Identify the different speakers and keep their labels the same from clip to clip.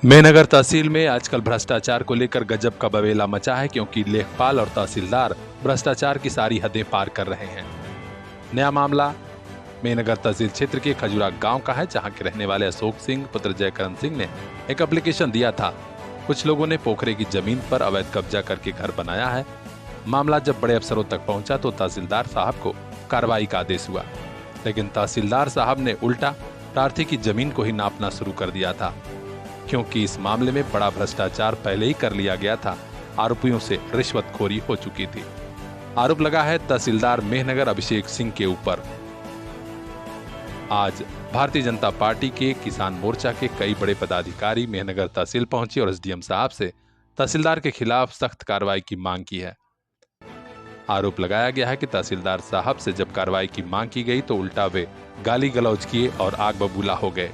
Speaker 1: मेहनगर तहसील में आजकल भ्रष्टाचार को लेकर गजब का बवेला मचा है, क्योंकि लेखपाल और तहसीलदार भ्रष्टाचार की सारी हदें पार कर रहे हैं। नया मामला मेहनगर तहसील क्षेत्र के खजुरा गांव का है, जहां के रहने वाले अशोक सिंह पुत्र जयकरण सिंह ने एक एप्लीकेशन दिया था। कुछ लोगों ने पोखरे की जमीन पर अवैध कब्जा करके घर बनाया है। मामला जब बड़े अफसरों तक पहुंचा तो तहसीलदार साहब को कार्रवाई का आदेश हुआ, लेकिन तहसीलदार साहब ने उल्टा प्रार्थी की जमीन को ही नापना शुरू कर दिया था, क्योंकि इस मामले में बड़ा भ्रष्टाचार पहले ही कर लिया गया था। आरोपियों से रिश्वतखोरी हो चुकी थी। आरोप लगा है तहसीलदार मेहनगर अभिषेक सिंह के ऊपर। आज भारतीय जनता पार्टी के किसान मोर्चा के कई बड़े पदाधिकारी मेहनगर तहसील पहुंचे और एसडीएम साहब से तहसीलदार के खिलाफ सख्त कार्रवाई की मांग की है। आरोप लगाया गया है कि तहसीलदार साहब से जब कार्रवाई की मांग की गई तो उल्टा वे गाली गलौज किए और आग बबूला हो गए।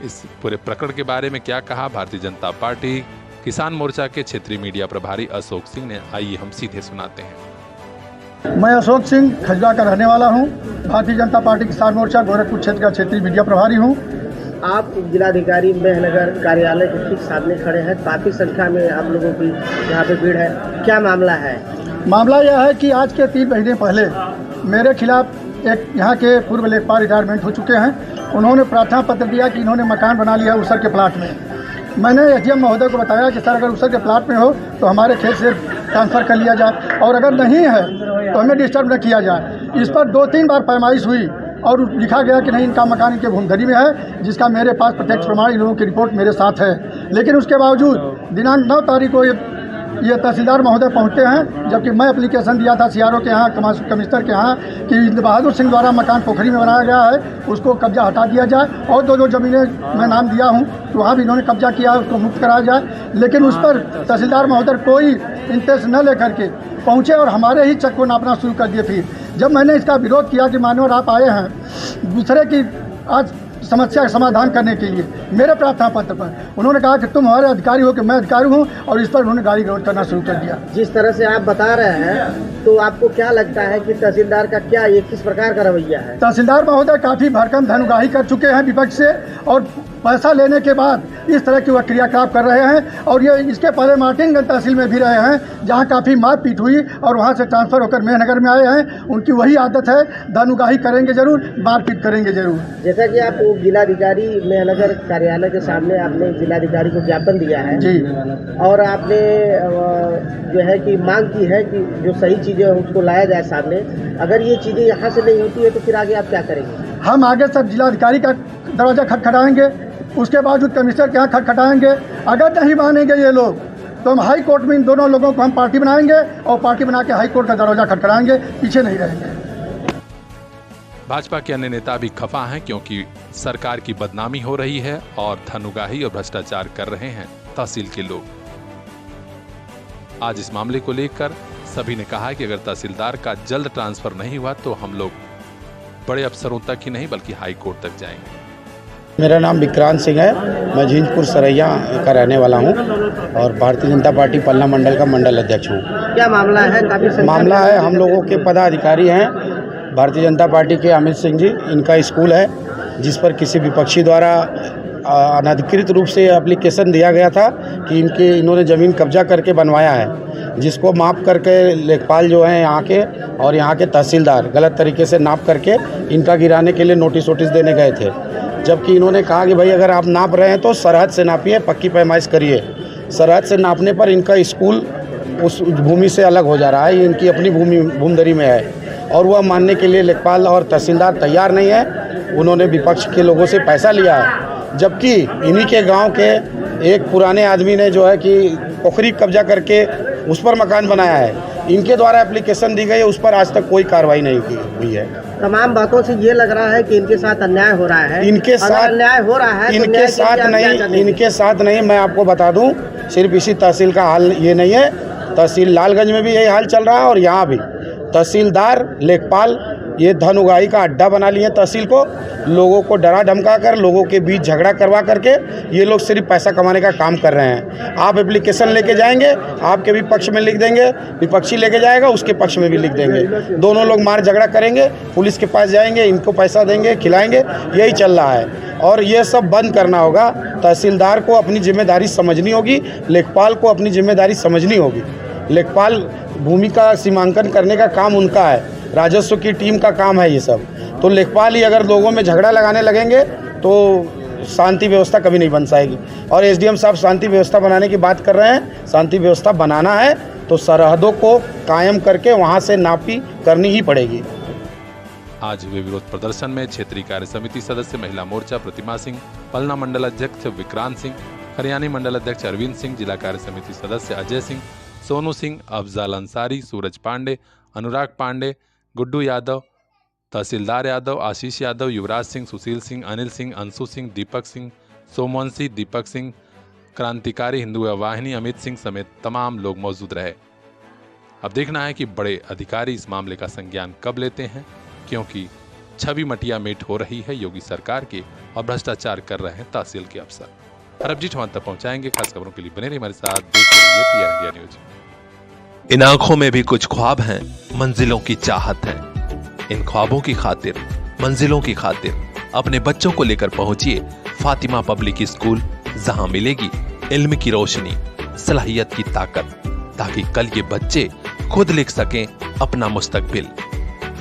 Speaker 1: इस पूरे प्रकरण के बारे में क्या कहा भारतीय जनता पार्टी किसान मोर्चा के क्षेत्रीय मीडिया प्रभारी अशोक सिंह ने, आइए हम सीधे सुनाते हैं।
Speaker 2: मैं अशोक सिंह खजुरा का रहने वाला हूं। भारतीय जनता पार्टी किसान मोर्चा गोरखपुर क्षेत्र का क्षेत्रीय मीडिया प्रभारी हूं।
Speaker 3: आप जिलाधिकारी मेहनगर कार्यालय के ठीक सामने खड़े हैं। काफ़ी संख्या में आप लोगों की यहाँ पे भीड़ है, क्या मामला है?
Speaker 2: मामला यह है कि आज के 3 महीने पहले मेरे खिलाफ एक यहाँ के पूर्व लेखपाल रिटायरमेंट हो चुके हैं। उन्होंने प्रार्थना पत्र दिया कि इन्होंने मकान बना लिया उसर के प्लाट में। मैंने एसडीएम महोदय को बताया कि सर अगर उसर के प्लाट में हो तो हमारे खेत से ट्रांसफ़र कर लिया जाए, और अगर नहीं है तो हमें डिस्टर्ब न किया जाए। इस पर 2-3 बार पैमाइश हुई और लिखा गया कि नहीं, इनका मकान इनके भूमधरी में है, जिसका मेरे पास प्रत्यक्ष प्रमाण इन लोगों की रिपोर्ट मेरे साथ है। लेकिन उसके बावजूद दिनांक 9 तारीख को ये तहसीलदार महोदय पहुंचते हैं, जबकि मैं एप्लीकेशन दिया था सीआरओ के यहाँ, कमिश्नर के यहाँ, कि इंद्र बहादुर सिंह द्वारा मकान पोखरी में बनाया गया है, उसको कब्जा हटा दिया जाए, और जो ज़मीनें मैं नाम दिया हूँ तो वहाँ भी इन्होंने कब्जा किया है, उसको मुक्त कराया जाए। लेकिन उस पर तहसीलदार महोदय कोई इंटरेस्ट न लेकर के पहुँचे और हमारे ही चक को नापना शुरू कर दिए। फिर जब मैंने इसका विरोध किया कि मानव आप आए हैं दूसरे की आज समस्या का समाधान करने के लिए मेरे प्रार्थना पत्र पर, उन्होंने कहा कि तुम हमारे अधिकारी हो कि मैं अधिकारी हूं, और इस पर उन्होंने गाली गलौज करना शुरू कर दिया।
Speaker 3: जिस तरह से आप बता रहे हैं तो आपको क्या लगता है कि तहसीलदार का क्या ये किस प्रकार का रवैया है?
Speaker 2: तहसीलदार महोदय काफ़ी भरकम धनुगाही कर चुके हैं विपक्ष से, और पैसा लेने के बाद इस तरह की वह क्रियाकलाप कर रहे हैं। और ये इसके पहले मार्टिनगंज तहसील में भी रहे हैं, जहाँ काफ़ी मारपीट हुई और वहाँ से ट्रांसफ़र होकर मेहनगर में आए हैं। उनकी वही आदत है, धनुगाही करेंगे जरूर, मारपीट करेंगे जरूर।
Speaker 3: जैसा कि आप जिलाधिकारी मेहनगर कार्यालय के सामने आपने जिलाधिकारी को ज्ञापन दिया है
Speaker 2: जी,
Speaker 3: और आपने जो है कि मांग की है कि जो सही चीज़ें उसको लाया जाए सामने। अगर ये चीज़ें यहाँ से नहीं होती है तो फिर आगे आप क्या करेंगे?
Speaker 2: हम आगे सब जिलाधिकारी का दरवाज़ा खटखटाएंगे, उसके बावजूद कमिश्नर के यहाँ खटखटाएंगे। अगर नहीं मानेंगे ये लोग तो हम हाई कोर्ट में इन दोनों लोगों को हम पार्टी बनाएंगे और पार्टी बना के हाई कोर्ट का दरवाज़ा खटखटाएंगे, पीछे नहीं रहेंगे।
Speaker 1: भाजपा के अन्य नेता भी खफा हैं, क्योंकि सरकार की बदनामी हो रही है और धनुगाही और भ्रष्टाचार कर रहे हैं तहसील के लोग। आज इस मामले को लेकर सभी ने कहा है कि अगर तहसीलदार का जल्द ट्रांसफर नहीं हुआ तो हम लोग बड़े अफसरों तक ही नहीं बल्कि हाई कोर्ट तक जाएंगे।
Speaker 4: मेरा नाम विक्रांत सिंह है, मैं झींझपुर सरैया का रहने वाला हूं और भारतीय जनता पार्टी पलना मंडल का मंडल अध्यक्ष हूं।
Speaker 3: क्या मामला है? काफी
Speaker 4: मामला है, हम लोगों के पदाधिकारी हैं भारतीय जनता पार्टी के अमित सिंह जी, इनका स्कूल है जिस पर किसी विपक्षी द्वारा अनधिकृत रूप से एप्लीकेशन दिया गया था कि इन्होंने ज़मीन कब्जा करके बनवाया है, जिसको माप करके लेखपाल जो हैं यहाँ के और यहाँ के तहसीलदार गलत तरीके से नाप करके इनका गिराने के लिए नोटिस देने गए थे। जबकि इन्होंने कहा कि भाई अगर आप नाप रहे हैं तो सरहद से नापिए, पक्की पैमाइश करिए। सरहद से नापने पर इनका स्कूल उस भूमि से अलग हो जा रहा है, ये इनकी अपनी भूमधरी में है और वह मानने के लिए लेखपाल और तहसीलदार तैयार नहीं है। उन्होंने विपक्ष के लोगों से पैसा लिया है, जबकि इन्हीं के गांव के एक पुराने आदमी ने जो है कि पोखरी कब्जा करके उस पर मकान बनाया है। इनके द्वारा एप्लीकेशन दी गई है, उस पर आज तक कोई कार्रवाई नहीं की हुई है।
Speaker 3: तमाम बातों से ये लग रहा है कि इनके साथ अन्याय हो रहा है।
Speaker 4: इनके साथ
Speaker 3: अन्याय हो रहा है,
Speaker 4: इनके साथ नहीं। मैं आपको बता दूं, सिर्फ इसी तहसील का हाल ये नहीं है, तहसील लालगंज में भी यही हाल चल रहा है और यहाँ भी तहसीलदार लेखपाल ये धन उगाही का अड्डा बना लिए तहसील को, लोगों को डरा धमका कर, लोगों के बीच झगड़ा करवा करके ये लोग सिर्फ पैसा कमाने का काम कर रहे हैं। आप एप्लीकेशन लेके जाएंगे, आपके भी पक्ष में लिख देंगे, विपक्षी लेके जाएगा उसके पक्ष में भी लिख देंगे, दोनों लोग मार झगड़ा करेंगे, पुलिस के पास जाएंगे, इनको पैसा देंगे, खिलाएंगे, यही चल रहा है। और ये सब बंद करना होगा। तहसीलदार को अपनी जिम्मेदारी समझनी होगी, लेखपाल को अपनी जिम्मेदारी समझनी होगी। लेखपाल भूमि का सीमांकन करने का काम उनका है, राजस्व की टीम का काम है ये सब। तो लेखपाल ही अगर लोगों में झगड़ा लगाने लगेंगे तो शांति व्यवस्था कभी नहीं बन पाएगी। और एसडीएम साहब शांति व्यवस्था बनाने की बात कर रहे हैं, शांति व्यवस्था बनाना है तो सरहदों को कायम करके वहाँ से नापी करनी ही पड़ेगी।
Speaker 1: आज हुए विरोध प्रदर्शन में क्षेत्रीय कार्य समिति सदस्य महिला मोर्चा प्रतिमा सिंह, पलना मंडल अध्यक्ष विक्रांत सिंह, हरियाणी मंडल अध्यक्ष अरविंद सिंह, जिला कार्य समिति सदस्य अजय सिंह, सोनू सिंह, अफजाल अंसारी, सूरज पांडे, अनुराग पांडे, गुड्डू यादव, तहसीलदार यादव, आशीष यादव, युवराज सिंह, सुशील सिंह, अनिल सिंह, अंशु सिंह, दीपक सिंह, सोमवंशी, दीपक सिंह, क्रांतिकारी हिंदू वाहिनी अमित सिंह समेत तमाम लोग मौजूद रहे। अब देखना है कि बड़े अधिकारी इस मामले का संज्ञान कब लेते हैं, क्योंकि छवि मटिया मेट हो रही है योगी सरकार के और भ्रष्टाचार कर रहे हैं तहसील के अफसर। हरबजीत वहां तक पहुंचाएंगे। खास खबरों के लिए बने रहिए हमारे साथ, देखते रहिए पीआर इंडिया न्यूज।
Speaker 5: इन आंखों में भी कुछ ख्वाब हैं, मंजिलों की चाहत है। इन ख्वाबों की खातिर, मंजिलों की खातिर अपने बच्चों को लेकर पहुंचिए फातिमा पब्लिक स्कूल, जहां मिलेगी इल्म की रोशनी, सलाहियत की ताकत, ताकि कल ये बच्चे खुद लिख सकें अपना मुस्तकबिल।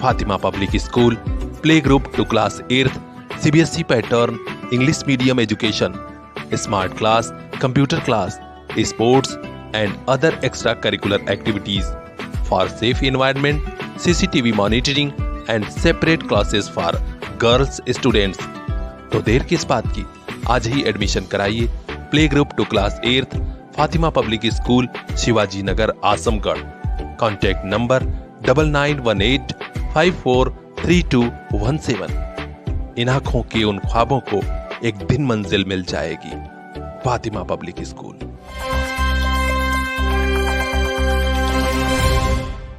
Speaker 5: Fatima public school, play group to class 8th, CBSE pattern, English medium education, smart class, computer class, sports and other extracurricular activities for safe environment, CCTV monitoring and separate classes for girls students। तो देर किस बात की, आज ही admission कराइए play group to class 8th, Fatima public school, Shivaji Nagar, Azamgarh. Contact number 9918543217। इन आंखों के उन ख्वाबों को एक दिन मंजिल मिल जाएगी। Fatima public school.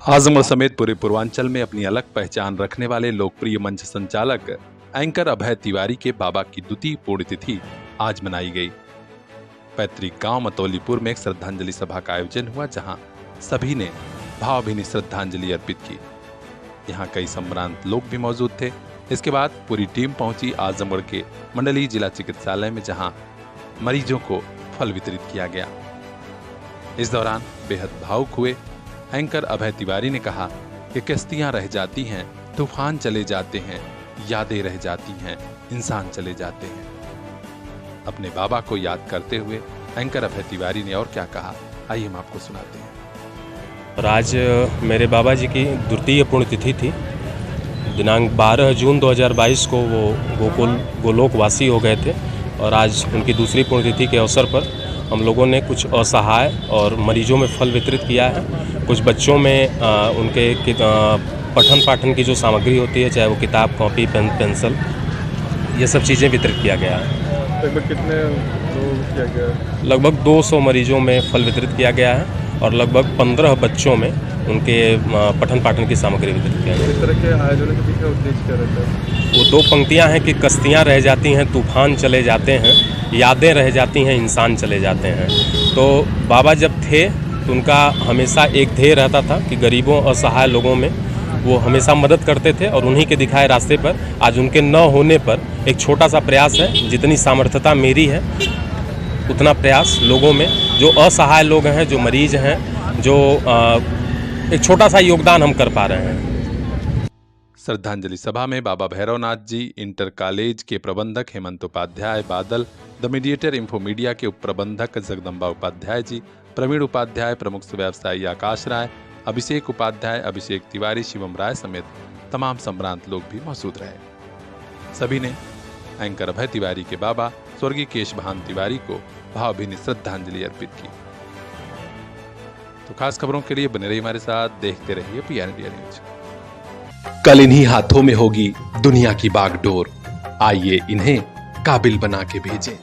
Speaker 1: आजमगढ़ समेत पूरे पूर्वांचल में अपनी अलग पहचान रखने वाले लोकप्रिय मंच संचालक एंकर अभय तिवारी के बाबा की द्वितीय पुण्यतिथि आज मनाई गई। पैतृक गांव मतौलीपुर में एक श्रद्धांजलि सभा का आयोजन हुआ, जहां सभी ने भावभीनी श्रद्धांजलि अर्पित की। यहां कई संभ्रांत लोग भी मौजूद थे। इसके बाद पूरी टीम पहुंची आजमगढ़ के मंडलीय जिला चिकित्सालय में, जहां मरीजों को फल वितरित किया गया। इस दौरान बेहद भावुक हुए एंकर अभय तिवारी ने कहा कि किश्तियां रह जाती हैं, तूफान चले जाते हैं, यादें रह जाती हैं, इंसान चले जाते हैं। अपने बाबा को याद करते हुए एंकर अभय तिवारी ने और क्या कहा, आइए हम आपको सुनाते हैं।
Speaker 6: और आज मेरे बाबा जी की द्वितीय पुण्यतिथि थी। दिनांक 12 जून 2022 को वो गोलोकवासी हो गए थे और आज उनकी दूसरी पुण्यतिथि के अवसर पर हम लोगों ने कुछ असहाय और मरीजों में फल वितरित किया है। कुछ बच्चों में उनके पठन पाठन की जो सामग्री होती है, चाहे वो किताब, कॉपी, पेंसिल, ये सब चीज़ें वितरित किया गया है।
Speaker 7: लगभग कितने लोग किया गया?
Speaker 6: लगभग 200 मरीजों में फल वितरित किया गया है और लगभग 15 बच्चों में उनके पठन पाठन की सामग्री वितरित किया गया है।
Speaker 7: इस तरह के आयोजनों के पीछे उद्देश्य क्या रहता है?
Speaker 6: वो 2 पंक्तियां हैं कि कश्तियां रह जाती हैं, तूफान चले जाते हैं, यादें रह जाती हैं, इंसान चले जाते हैं। तो बाबा जब थे तो उनका हमेशा एक ध्येय रहता था कि गरीबों, असहाय लोगों में वो हमेशा मदद करते थे और उन्हीं के दिखाए रास्ते पर आज उनके न होने पर एक छोटा सा प्रयास है। जितनी सामर्थ्यता मेरी है उतना प्रयास लोगों में, जो असहाय लोग हैं, जो मरीज हैं, जो एक छोटा सा योगदान हम कर पा रहे हैं।
Speaker 1: श्रद्धांजलि सभा में बाबा भैरवनाथ जी, इंटर कॉलेज के प्रबंधक हेमंत उपाध्याय बादल, द मीडिएटर इंफो मीडिया के उप प्रबंधक जगदम्बा उपाध्याय जी, प्रवीण उपाध्याय, प्रमुख व्यवसायी आकाश राय, अभिषेक उपाध्याय, अभिषेक तिवारी, शिवम राय समेत तमाम संभ्रांत लोग भी मौजूद रहे। सभी ने एंकर अभय तिवारी के बाबा स्वर्गीय केशभान तिवारी को भावभीनी श्रद्धांजलि अर्पित की। तो खास खबरों के लिए बने रहिए हमारे साथ, देखते रहिए पीआर इंडिया न्यूज।
Speaker 5: कल इन्हीं हाथों में होगी दुनिया की बागडोर, आइए इन्हें काबिल बना के भेजें।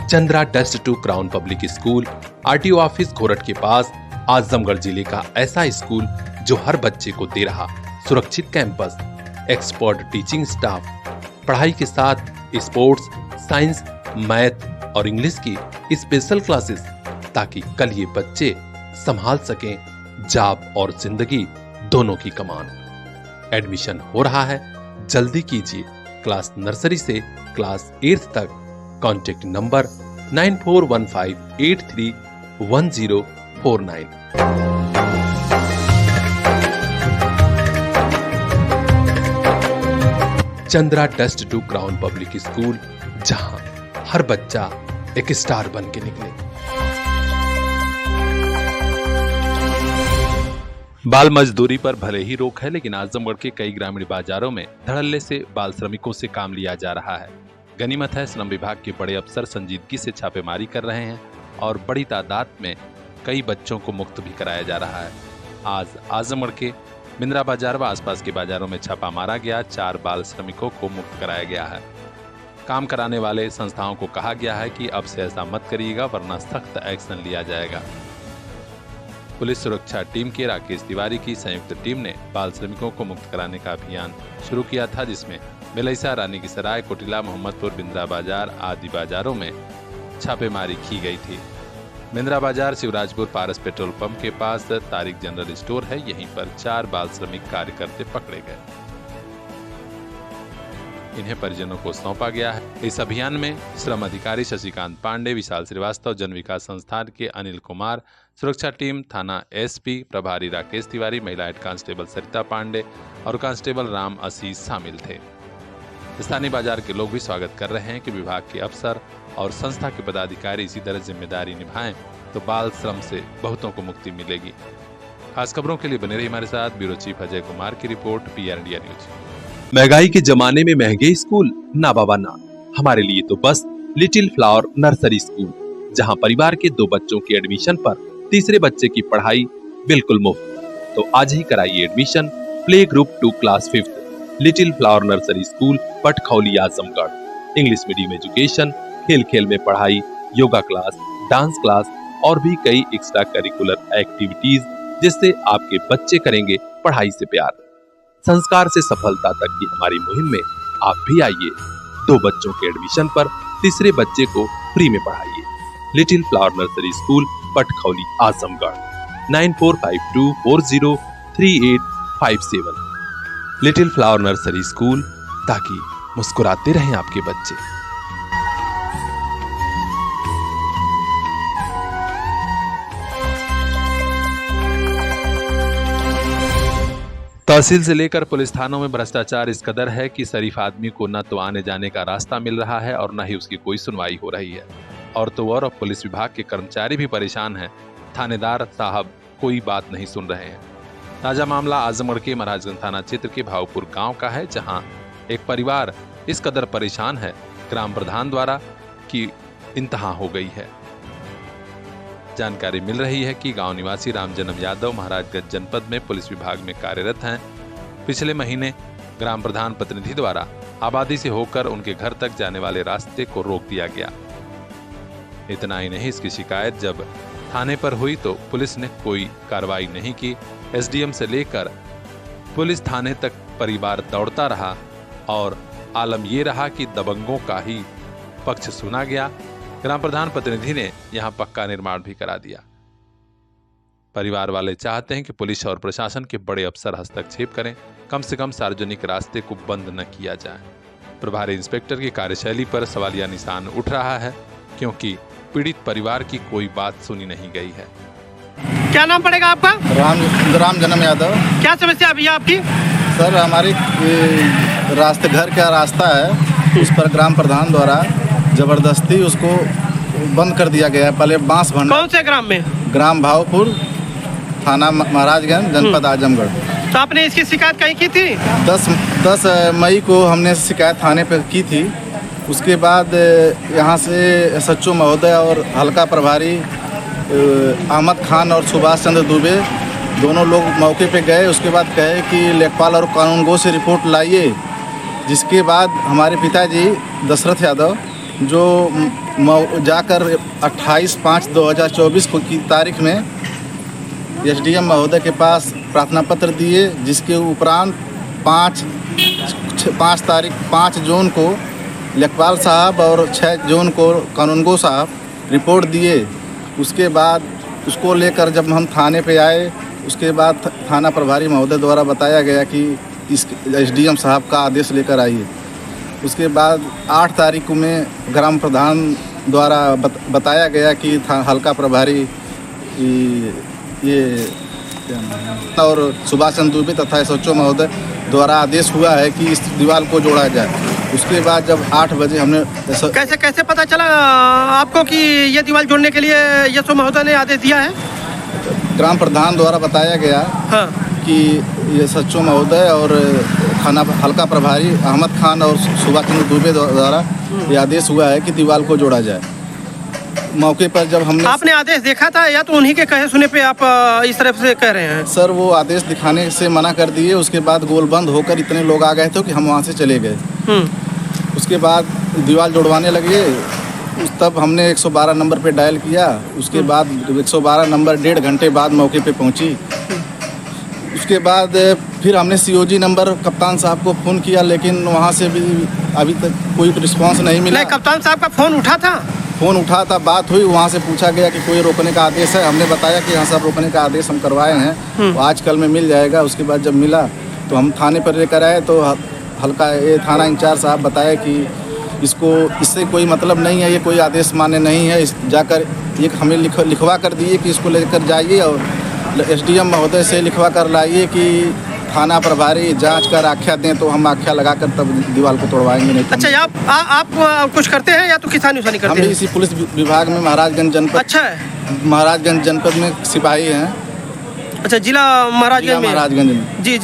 Speaker 5: Chandra dust to crown public school, RTO office Ghorat के पास, आजमगढ़ जिले का ऐसा स्कूल जो हर बच्चे को दे रहा सुरक्षित कैंपस, एक्सपर्ट टीचिंग स्टाफ, पढ़ाई के साथ स्पोर्ट्स, साइंस, मैथ और इंग्लिश की स्पेशल क्लासेस, ताकि कल ये बच्चे संभाल सकें जॉब और जिंदगी दोनों की कमान। एडमिशन हो रहा है, जल्दी कीजिए। क्लास नर्सरी से क्लास 8th तक। Contact number 9415831049। Chandra dust to crown public school, जहां हर बच्चा एक स्टार बन के निकले। बाल मजदूरी पर भले ही रोक है, लेकिन आजमगढ़ के कई ग्रामीण बाजारों में धड़ल्ले से बाल श्रमिकों से काम लिया जा रहा है। गनीमत है, श्रम विभाग के बड़े अफसर संजीदगी से छापेमारी कर रहे हैं और बड़ी तादाद में कई बच्चों को मुक्त भी कराया जा रहा है। आज आजमगढ़ के बिंद्रा बाजार व आसपास के बाजारों में छापा मारा गया। 4 बाल श्रमिकों को मुक्त कराया गया है। काम कराने वाले संस्थाओं को कहा गया है कि अब से ऐसा मत करिएगा, वरना सख्त एक्शन लिया जाएगा। पुलिस सुरक्षा टीम के राकेश तिवारी की संयुक्त टीम ने बाल श्रमिकों को मुक्त कराने का अभियान शुरू किया था, जिसमें बेलैसा, रानी की सराय, कोटिला, मोहम्मदपुर, बिंद्रा बाजार आदि बाजारों में छापेमारी की गई थी। बिंद्रा बाजार शिवराजपुर पारस पेट्रोल पंप के पास तारिक जनरल स्टोर है, यहीं पर 4 बाल श्रमिक कार्यकर्ता पकड़े गए। इन्हें परिजनों को सौंपा गया है। इस अभियान में श्रम अधिकारी शशिकांत पांडे, विशाल श्रीवास्तव, जन विकास संस्थान के अनिल कुमार, सुरक्षा टीम थाना एसपी प्रभारी राकेश तिवारी, महिला हेड कांस्टेबल सरिता पांडे और कांस्टेबल राम आशीष शामिल थे। स्थानीय बाजार के लोग भी स्वागत कर रहे हैं कि विभाग के अफसर और संस्था के पदाधिकारी इसी तरह जिम्मेदारी निभाएं तो बाल श्रम से बहुतों को मुक्ति मिलेगी। खास खबरों के लिए बने रहिए हमारे साथ। ब्यूरो चीफ अजय कुमार की रिपोर्ट, PR इंडिया न्यूज। महंगाई के जमाने में महंगे स्कूल ना बाबा ना, हमारे लिए तो बस लिटिल फ्लावर नर्सरी स्कूल, जहां परिवार के 2 बच्चों की एडमिशन पर तीसरे बच्चे की पढ़ाई बिल्कुल मुफ्त। तो आज ही कराइए admission play group 2 class 5th little flower nursery school, Patkhauli, Azamgarh. English medium education, खेल खेल में पढ़ाई, योगा क्लास, डांस क्लास और भी कई एक्स्ट्रा करिकुलर एक्टिविटीज, जिससे आपके बच्चे करेंगे पढ़ाई से प्यार। संस्कार से सफलता तक की हमारी मुहिम में आप भी आइए। 2 बच्चों के एडमिशन पर तीसरे बच्चे को फ्री में पढ़ाइए। Little flower nursery school, Patkhauli, Azamgarh. 9452403857। Little flower nursery school, ताकि मुस्कुराते रहें आपके बच्चे। तहसील से लेकर पुलिस थानों में भ्रष्टाचार इस कदर है कि शरीफ आदमी को न तो आने जाने का रास्ता मिल रहा है और न ही उसकी कोई सुनवाई हो रही है। और तो और अब पुलिस विभाग के कर्मचारी भी परेशान हैं। थानेदार साहब कोई बात नहीं सुन रहे हैं। ताजा मामला आजमगढ़ के महाराजगंज थाना क्षेत्र के भावपुर गांव का है, जहां एक परिवार इस कदर परेशान है, ग्राम प्रधान द्वारा कि इंतहा हो गई है। जानकारी मिल रही है कि गांव निवासी रामजन्म यादव महाराजगंज जनपद में पुलिस विभाग में कार्यरत हैं। पिछले महीने ग्राम प्रधान प्रतिनिधि द्वारा आबादी से होकर उनके घर तक जाने वाले रास्ते को रोक दिया गया। इतना ही नहीं, इसकी शिकायत जब थाने पर हुई तो पुलिस ने कोई कार्रवाई नहीं की। SDM से लेकर पुलिस थाने तक परिवार दौड़ता रहा और आलम ये रहा कि दबंगों का ही पक्ष सुना गया। ग्राम प्रधान प्रतिनिधि ने यहां पक्का निर्माण भी करा दिया। परिवार वाले चाहते हैं कि पुलिस और प्रशासन के बड़े अफसर हस्तक्षेप करें, कम से कम सार्वजनिक रास्ते को बंद न किया जाए। प्रभारी इंस्पेक्टर की कार्यशैली पर सवालिया निशान उठ रहा है, क्योंकि पीड़ित परिवार की कोई बात सुनी नहीं गई है।
Speaker 8: क्या नाम पड़ेगा आपका?
Speaker 4: रामजन्म यादव।
Speaker 8: क्या समस्या है भैया आपकी?
Speaker 4: सर, हमारी रास्ते घर का रास्ता है, उस पर ग्राम प्रधान द्वारा जबरदस्ती उसको बंद कर दिया गया है। पहले बांस भंडार।
Speaker 8: कौन से ग्राम में?
Speaker 4: ग्राम भावपुर, थाना महाराजगंज, जनपद आजमगढ़।
Speaker 8: तो आपने इसकी शिकायत कहीं की थी?
Speaker 4: 10 मई को हमने शिकायत थाने पर की थी। उसके बाद यहाँ से SHO महोदय और हल्का प्रभारी अहमद खान और सुभाष चंद्र दुबे दोनों लोग मौके पे गए। उसके बाद कहे कि लेखपाल और कानूनगो से रिपोर्ट लाइए। जिसके बाद हमारे पिताजी दशरथ यादव जो जाकर 28/5/2024 की तारीख में SDM महोदय के पास प्रार्थना पत्र दिए, जिसके उपरांत 5
Speaker 9: 5 जून को लेखपाल साहब और 6 जून को कानूनगो साहब रिपोर्ट दिए। उसके बाद उसको लेकर जब हम थाने पे आए, उसके बाद थाना प्रभारी महोदय द्वारा बताया गया कि इस SDM साहब का आदेश लेकर आइए। उसके बाद 8 तारीख में ग्राम प्रधान द्वारा बताया गया कि हल्का प्रभारी ये और सुभाष चंद्र दुबे तथा SHO महोदय द्वारा आदेश हुआ है कि इस दीवार को जोड़ा जाए। उसके बाद जब 8 बजे हमने
Speaker 8: कैसे पता चला आपको कि ये दीवार जोड़ने के लिए SHO महोदय ने आदेश दिया है?
Speaker 9: ग्राम प्रधान द्वारा बताया गया
Speaker 8: हाँ।
Speaker 9: कि ये SHO महोदय और थाना हल्का प्रभारी अहमद खान और सुभाष चंद्र दुबे द्वारा ये आदेश हुआ है कि दीवार को जोड़ा जाए। मौके पर जब हमने
Speaker 8: आपने आदेश देखा था या तो उन्हीं के कहे सुने पे आप इस तरफ से कह रहे हैं?
Speaker 9: सर वो आदेश दिखाने से मना कर दिए। उसके बाद गोल बंद होकर इतने लोग आ गए थे कि हम वहाँ से चले गए। उसके बाद दीवार जोड़वाने लगे। तब हमने 112 नंबर पे डायल किया। उसके बाद 112 नंबर 1.5 घंटे बाद मौके पे पहुंची। उसके बाद फिर हमने COG नंबर कप्तान साहब को फ़ोन किया, लेकिन वहाँ से भी अभी तक कोई रिस्पांस नहीं मिला।
Speaker 8: नहीं, कप्तान साहब का फ़ोन उठा था?
Speaker 9: फ़ोन उठा था, बात हुई। वहाँ से पूछा गया कि कोई रोकने का आदेश है। हमने बताया कि हाँ साहब रोकने का आदेश हम करवाए हैं, तो आज कल में मिल जाएगा। उसके बाद जब मिला तो हम थाने पर लेकर आए तो हल्का ये थाना इंचार्ज साहब बताया कि इससे कोई मतलब नहीं है, ये कोई आदेश मान्य नहीं है। जाकर एक हमें लिखवा कर दिए कि इसको लेकर जाइए और SDM महोदय से लिखवा कर लाइए कि थाना प्रभारी जांच कर आख्या दें, तो हम आख्या लगाकर तब दीवार को तोड़वाएंगे। नहीं तो
Speaker 8: अच्छा, आप कुछ करते हैं या तो किसानी उसानी करते हैं?
Speaker 9: हम इसी पुलिस विभाग में महाराजगंज जनपद।
Speaker 8: अच्छा है।
Speaker 9: महाराजगंज जनपद में सिपाही हैं।
Speaker 8: अच्छा, जिला
Speaker 9: महाराजगंज में।
Speaker 8: जी।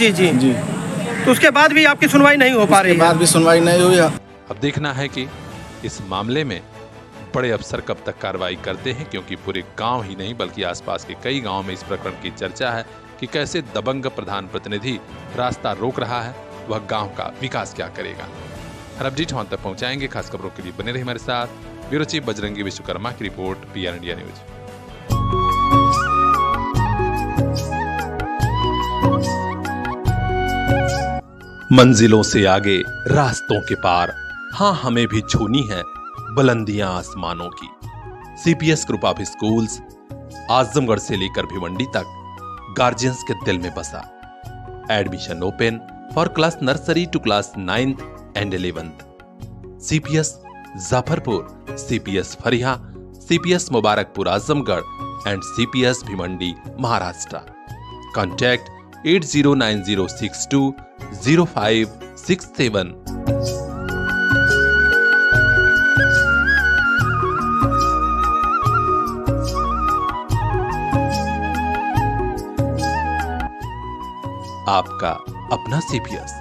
Speaker 8: तो उसके बाद भी आपकी सुनवाई नहीं हो पा रही है?
Speaker 9: उसके बाद भी सुनवाई नहीं हुई।
Speaker 1: अब देखना है कि इस मामले में बड़े अफसर कब तक कार्रवाई करते हैं, क्योंकि पूरे गांव ही नहीं बल्कि आसपास के कई गांवों में इस प्रकरण की चर्चा है कि कैसे दबंग प्रधान प्रतिनिधि रास्ता रोक रहा है, वह गांव का विकास क्या करेगा। हर अपडेट हम तक पहुंचाएंगे। खास खबरों के लिए बने रहे हमारे साथ। ब्यूरो चीफ बजरंगी विश्वकर्मा की रिपोर्ट, PR इंडिया न्यूज। मंजिलों से आगे रास्तों के पार, हाँ हमें भी छूनी है बुलंदियां आसमानों की। CPS group of schools Azamgarh से लेकर भिवंडी तक गार्जियंस के दिल में बसा। Admission open for class nursery to class 9th and 11th। CPS Jafarpur, CPS Fariya, CPS Mubarakpur Azamgarh and CPS Bhiwandi Maharashtra. Contact 8090620567। आपका अपना CPS।